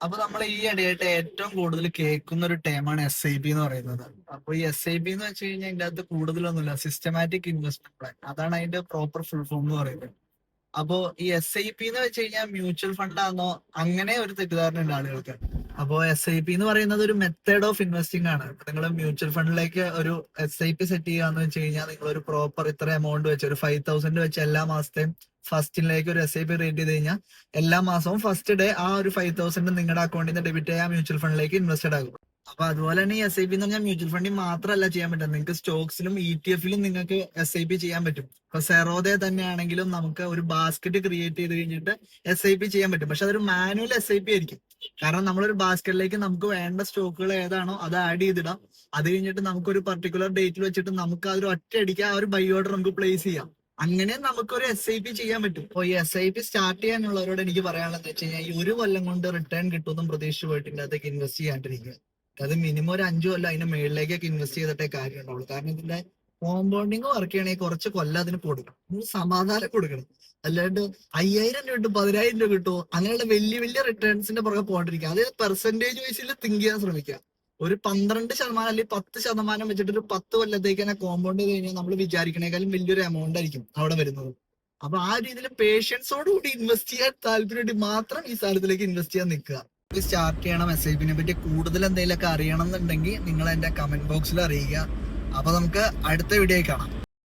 അപ്പൊ നമ്മൾ ഈ ഇടയായിട്ട് ഏറ്റവും കൂടുതൽ കേൾക്കുന്ന ഒരു ടേമാണ് SIP എന്ന് പറയുന്നത്. അപ്പൊ ഈ SIP എന്ന് വെച്ച് കഴിഞ്ഞാൽ ഇതിന്റെ അകത്ത് കൂടുതലൊന്നുമില്ല, സിസ്റ്റമാറ്റിക് ഇൻവെസ്റ്റ്മെന്റ് പ്ലാൻ. അതാണ് അതിന്റെ പ്രോപ്പർ ഫുൾ ഫോം എന്ന് പറയുന്നത്. അപ്പോ ഈ SIP എന്ന് വെച്ച് കഴിഞ്ഞാൽ മ്യൂച്വൽ ഫണ്ട് ആണോ, അങ്ങനെ ഒരു തെറ്റിദ്ധാരണ ഉണ്ട് ആളുകൾക്ക്. അപ്പോ SIP എന്ന് പറയുന്നത് ഒരു മെത്തേഡ് ഓഫ് ഇൻവെസ്റ്റിംഗ് ആണ്. നിങ്ങൾ മ്യൂച്വൽ ഫണ്ടിലേക്ക് ഒരു SIP സെറ്റ് ചെയ്യാന്ന് വെച്ച് കഴിഞ്ഞാൽ നിങ്ങൾ ഒരു പ്രോപ്പർ ഇത്ര എമൗണ്ട് വെച്ച് ഒരു 5,000 വെച്ച് എല്ലാ മാസത്തെയും ഫസ്റ്റിലേക്ക് ഒരു SIP റേറ്റ് ചെയ്ത് കഴിഞ്ഞാൽ എല്ലാ മാസവും ഫസ്റ്റ് ഡേ ആ ഒരു 5,000 നിങ്ങളുടെ അക്കൗണ്ടിൽ നിന്ന് ഡെബിറ്റ് ചെയ്യാൻ മ്യൂച്വൽ ഫണ്ടിലേക്ക് ഇൻവെസ്റ്റഡ് ആകും. അപ്പൊ അതുപോലെ തന്നെ ഈ SIP എന്ന് പറഞ്ഞാൽ മ്യൂച്വൽ ഫണ്ടിൽ മാത്രമല്ല ചെയ്യാൻ പറ്റും, നിങ്ങൾക്ക് സ്റ്റോക്സിലും ETF-ലും നിങ്ങൾക്ക് SIP ചെയ്യാൻ പറ്റും. ഇപ്പൊ സെറോദെ തന്നെയാണെങ്കിലും നമുക്ക് ഒരു ബാസ്ക്കറ്റ് ക്രിയേറ്റ് ചെയ്ത് കഴിഞ്ഞിട്ട് SIP ചെയ്യാൻ പറ്റും. പക്ഷെ അതൊരു മാനുവൽ SIP ആയിരിക്കും. കാരണം നമ്മളൊരു ബാസ്ക്കറ്റിലേക്ക് നമുക്ക് വേണ്ട സ്റ്റോക്കുകൾ ഏതാണോ അത് ആഡ് ചെയ്തിടാം. അത് കഴിഞ്ഞിട്ട് നമുക്ക് ഒരു പർട്ടിക്കുലർ ഡേറ്റിൽ വെച്ചിട്ട് നമുക്ക് അതൊരു ഒറ്റയടിക്ക് ആ ഒരു ബൈ ഓർഡർ നമുക്ക് പ്ലേസ് ചെയ്യാം. അങ്ങനെ നമുക്കൊരു SIP ചെയ്യാൻ പറ്റും. അപ്പൊ ഈ SIP സ്റ്റാർട്ട് ചെയ്യാനുള്ളവരോട് എനിക്ക് പറയാനുള്ളത് വെച്ച് കഴിഞ്ഞാൽ ഈ ഒരു കൊല്ലം കൊണ്ട് റിട്ടേൺ കിട്ടുമെന്നും പ്രതീക്ഷിച്ച് പോയിട്ട് അതിനകത്തേക്ക് ഇൻവെസ്റ്റ് ചെയ്യാണ്ടിരിക്കുക. അത് മിനിമം ഒരു 5 കൊല്ലം അതിന് മേളിലേക്കൊക്കെ ഇൻവെസ്റ്റ് ചെയ്തിട്ടേ കാര്യം ഉണ്ടാവുള്ളൂ. കാരണം ഇതിന്റെ കോമ്പൗണ്ടിങ് വർക്ക് ചെയ്യണമെങ്കിൽ കുറച്ച് കൊല്ലം അതിന് കൊടുക്കണം, സമാധാനം കൊടുക്കണം. അല്ലാണ്ട് 5,000 രൂപ കിട്ടും, 10,000 രൂപ കിട്ടുമോ, അങ്ങനെയുള്ള വലിയ വലിയ റിട്ടേൺസിന്റെ പുറകെ പോകാണ്ടിരിക്കുക. അത് പെർസെന്റേജ് വൈസിൽ തിങ്ക് ചെയ്യാൻ ശ്രമിക്കുക. ഒരു 12% അല്ലെങ്കിൽ 10% വെച്ചിട്ട് ഒരു 10 കൊല്ലത്തേക്ക് തന്നെ കോമ്പൗണ്ട് ചെയ്ത് കഴിഞ്ഞാൽ നമ്മൾ വിചാരിക്കണേക്കാളും വലിയൊരു എമൗണ്ട് ആയിരിക്കും അവിടെ വരുന്നത്. അപ്പൊ ആ രീതിയിൽ പേഷ്യൻസോടുകൂടി ഇൻവെസ്റ്റ് ചെയ്യാൻ താല്പര്യമായിട്ട് മാത്രം ഈ സാധനത്തിലേക്ക് ഇൻവെസ്റ്റ് ചെയ്യാൻ നിൽക്കുക. സ്റ്റാർട്ട് ചെയ്യണം, SIP-നെ പറ്റി കൂടുതൽ എന്തെങ്കിലുമൊക്കെ അറിയണം എന്നുണ്ടെങ്കിൽ നിങ്ങൾ എന്റെ കമന്റ് ബോക്സിൽ അറിയിക്കുക. അപ്പൊ നമുക്ക് അടുത്ത വീഡിയോയിൽ കാണാം.